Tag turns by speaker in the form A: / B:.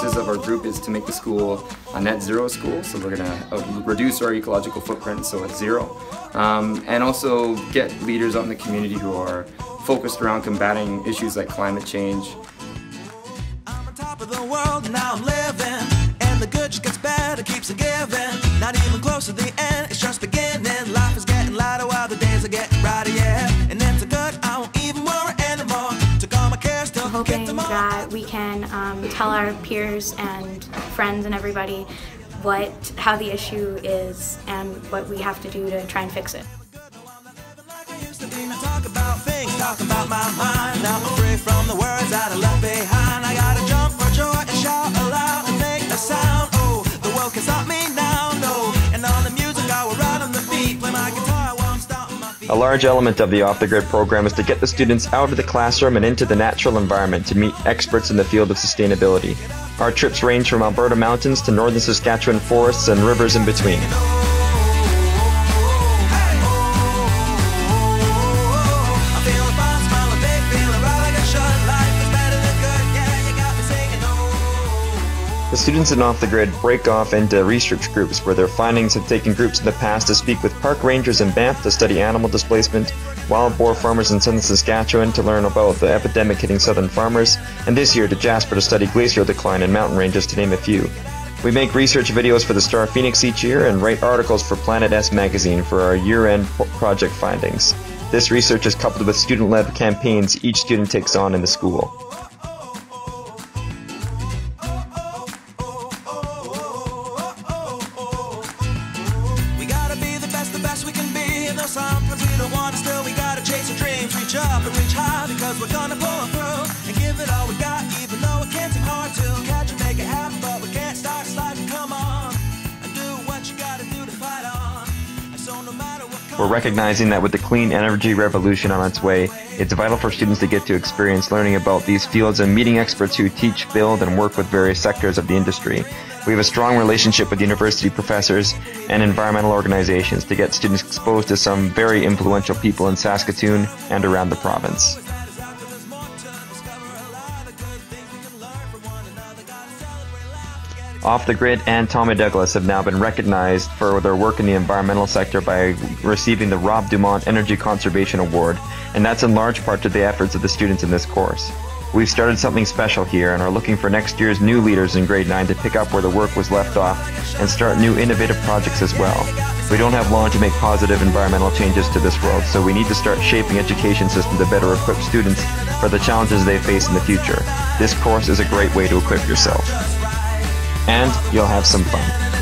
A: focuses of our group is to make the school a net zero school, so we're going to reduce our ecological footprint so it's zero, and also get leaders out in the community who are focused around combating issues like climate change.
B: I'm on top of the world, now I'm living, and the good just gets better, keeps on giving, not even close to the end, it's just beginning, life is getting lighter while the days are getting brighter, yeah, and it's a good, I won't even worry anymore, took all my cares, still
C: hoping that we can tell our peers and friends and everybody how the issue is and what we have to do to try and fix it.
B: Talk about things, talk about my mind. Now I'm free from the words that I left behind. I gotta jump for joy and shout aloud and make a sound. Oh, the world can stop me now, no. And on the music I will ride on the beat. Play my guitar while I'm stomping my feet.
D: A large element of the Off the Grid program is to get the students out of the classroom and into the natural environment to meet experts in the field of sustainability. Our trips range from Alberta mountains to northern Saskatchewan forests and rivers in between. The students in Off the Grid break off into research groups where their findings have taken groups in the past to speak with park rangers in Banff to study animal displacement, wild boar farmers in southern Saskatchewan to learn about the epidemic hitting southern farmers, and this year to Jasper to study glacial decline in mountain ranges, to name a few. We make research videos for the Star Phoenix each year and write articles for Planet S magazine for our year-end project findings. This research is coupled with student-led campaigns each student takes on in the school.
B: Sometimes we don't want to, still we gotta chase our dreams, reach up and reach high, because we're gonna pull through and give it all we got, even though it can seem hard to catch and make it happen, but we can't start sliding. Come on and do what you gotta do to fight on. So no matter what,
D: we're recognizing that with the clean energy revolution on its way, it's vital for students to get to experience learning about these fields and meeting experts who teach, build, and work with various sectors of the industry. We have a strong relationship with university professors and environmental organizations to get students exposed to some very influential people in Saskatoon and around the province. Off the Grid and Tommy Douglas have now been recognized for their work in the environmental sector by receiving the Rob Dumont Energy Conservation Award, and that's in large part to the efforts of the students in this course. We've started something special here and are looking for next year's new leaders in grade 9 to pick up where the work was left off and start new innovative projects as well. We don't have long to make positive environmental changes to this world, so we need to start shaping education system to better equip students for the challenges they face in the future. This course is a great way to equip yourself. And you'll have some fun.